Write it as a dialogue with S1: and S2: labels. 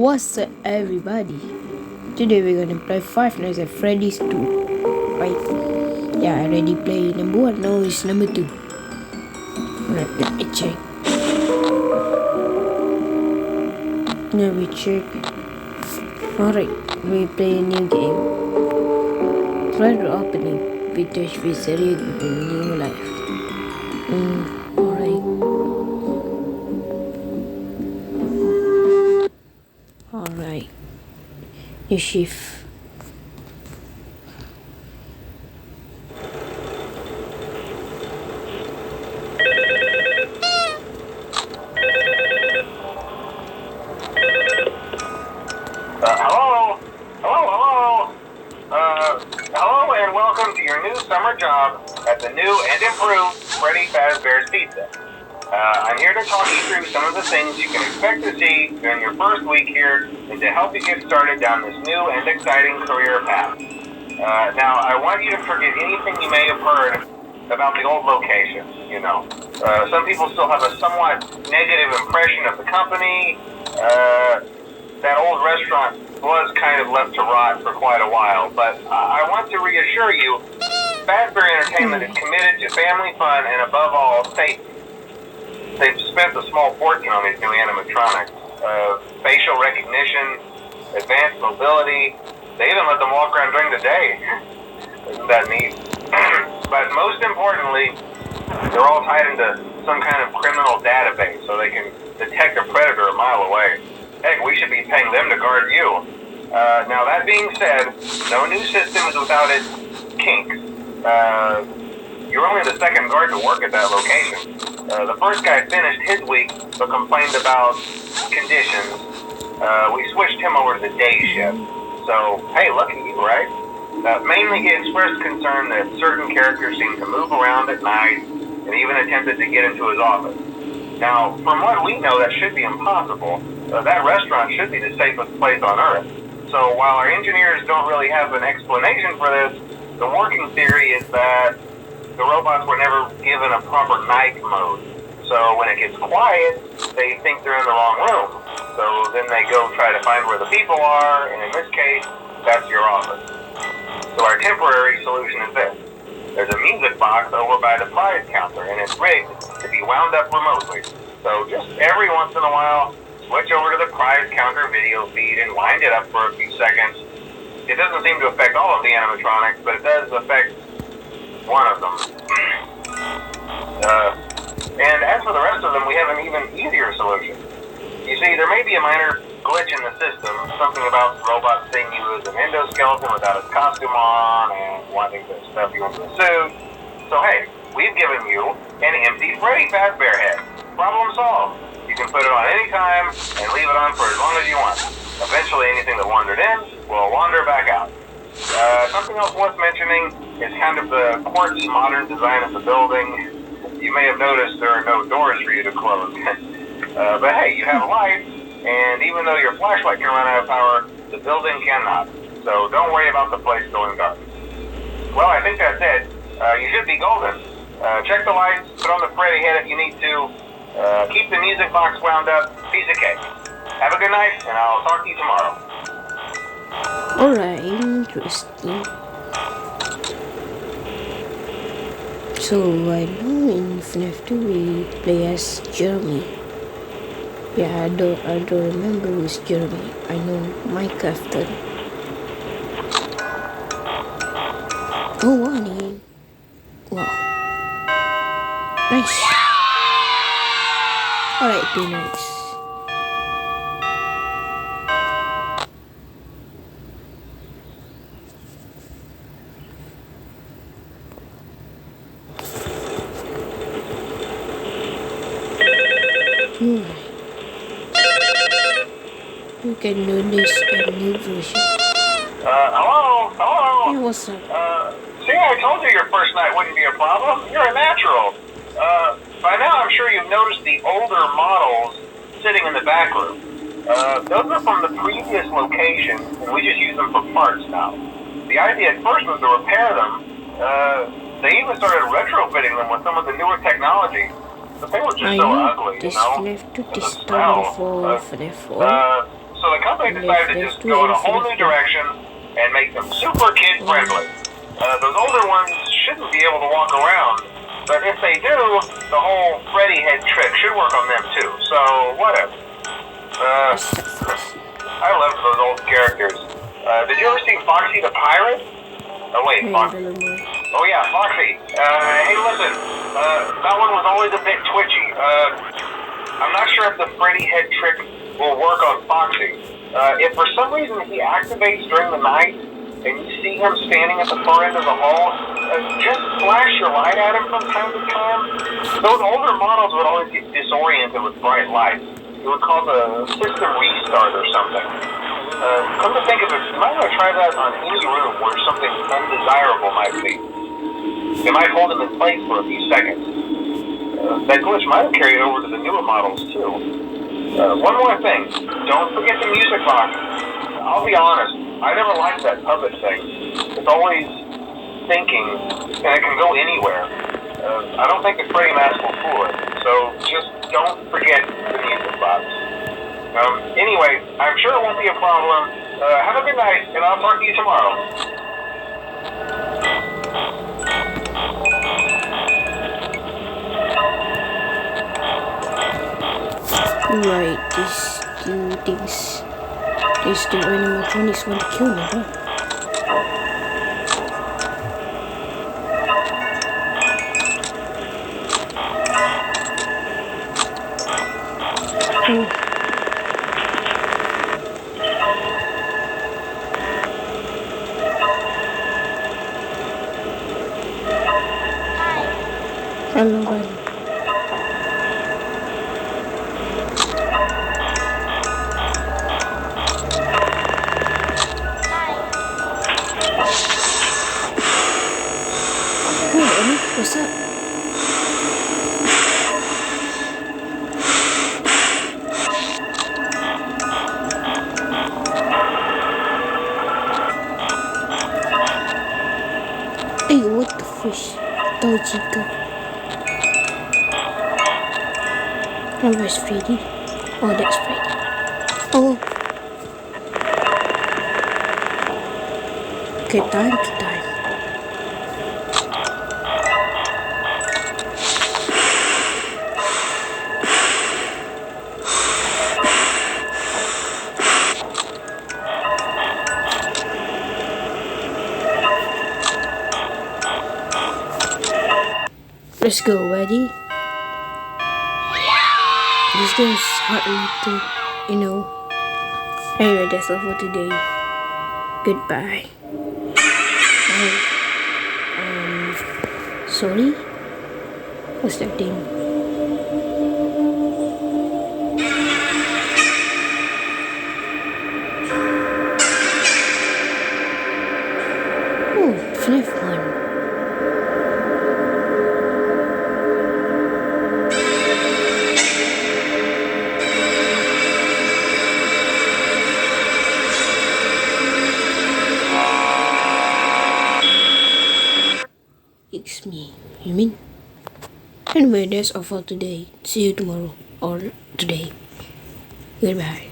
S1: What's up, everybody? Today we're gonna play Five Nights at Freddy's 2. Right? Yeah, I already played number 1, now it's number 2. Let me check. Let me check. Alright, we play a new game. Freddy opening. Vintage Pizzeria giving new life. Alright. Alright. New shift.
S2: Hello and welcome to your new summer job at the new and improved Freddy Fazbear's Pizza. I'm here to talk you through some of the things you can expect to see during your first week here and to help you get started down this new and exciting career path. Now, I want you to forget anything you may have heard about the old location, some people still have a somewhat negative impression of the company. That old restaurant was kind of left to rot for quite a while, but I want to reassure you, Fazbear Entertainment is committed to family fun and above all, safety. They've spent a small fortune on these new animatronics. Facial recognition, advanced mobility, they even let them walk around during the day. Isn't that neat? But most importantly, they're all tied into some kind of criminal database so they can detect a predator a mile away. Heck, we should be paying them to guard you. Now, that being said, no new system is without its kinks. You're only the second guard to work at that location. The first guy finished his week but complained about conditions. We switched him over to the day shift. So, hey, lucky you, right? Mainly he expressed concern that certain characters seemed to move around at night and even attempted to get into his office. Now, from what we know, that should be impossible. That restaurant should be the safest place on Earth. So while our engineers don't really have an explanation for this, the working theory is that the robots were never given a proper night mode. So when it gets quiet, they think they're in the wrong room. So then they go try to find where the people are, and in this case, that's your office. So our temporary solution is this. There's a music box over by the prize counter, and it's rigged to be wound up remotely. So just every once in a while, switch over to the prize counter video feed and wind it up for a few seconds. It doesn't seem to affect all of the animatronics, but it does affect one of them. And as for the rest of them, we have an even easier solution. You see, there may be a minor glitch in the system, something about robots seeing you as an endoskeleton without its costume on and wanting to stuff you into a suit. So hey, we've given you an empty Freddy Fazbear head. Problem solved. You can put it on any time and leave it on for as long as you want. Eventually anything that wandered in will wander back out. Something else worth mentioning is kind of the quirky modern design of the building. You may have noticed there are no doors for you to close. But hey, you have lights, and even though your flashlight can run out of power, the building cannot. So don't worry about the place going dark. Well, I think that's it. You should be golden. Check the lights, put on the Freddy head if you need to. Keep the music box wound up. Piece of cake. Have a good night, and I'll talk to you tomorrow.
S1: Alright, interesting. So I know in FNAF 2 we play as Jeremy. Yeah, I don't remember who's Jeremy. I know Mike after. Oh, warning. Wow. Nice. Alright, be nice. You can do this in new version.
S2: Hello?
S1: Hey, what's up?
S2: See, I told you your first night wouldn't be a problem. You're a natural. By now, I'm sure you've noticed the older models sitting in the back room. Those are from the previous location, and we just use them for parts now. The idea at first was to repair them. They even started retrofitting them with some of the newer technology. But they were just so ugly,
S1: this
S2: you know?
S1: left to
S2: The
S1: this
S2: smell.
S1: for FNAF 4.
S2: So the company decided to just go in a whole new direction and make them super kid friendly. Those older ones shouldn't be able to walk around, but if they do, the whole Freddy head trick should work on them too. So whatever. I loved those old characters. Did you ever see Foxy the Pirate? Oh wait, Foxy. Oh yeah, Foxy. Hey listen, that one was always a bit twitchy. I'm not sure if the Freddy head trick will work on Foxy. If for some reason he activates during the night and you see him standing at the far end of the hall, just flash your light at him from time to time. Those older models would always get disoriented with bright lights. It would cause a system restart or something. Come to think of it, you might want to try that on any room where something undesirable might be. It might hold him in place for a few seconds. That glitch might have carried over to the newer models too. One more thing, don't forget the music box. I'll be honest, I never liked that puppet thing. It's always thinking, and it can go anywhere. I don't think the Freddy mask will fool it, so just don't forget the music box. Anyway, I'm sure it won't be a problem. Have a good night, and I'll talk to you tomorrow.
S1: Right, these two things. These two animatronics want to kill me, huh? Oh. Hello, buddy. What's up? Hey, what the fish? Chica. Oh, where's Freddy? Oh, that's Freddy. Oh. Okay, time to time. Let's go, ready? This game is hard to, Anyway, that's all for today. Goodbye. Sorry? What's that thing? Oh, fifth one. It's me. You mean? Anyway, that's all for today. See you tomorrow or today. Goodbye.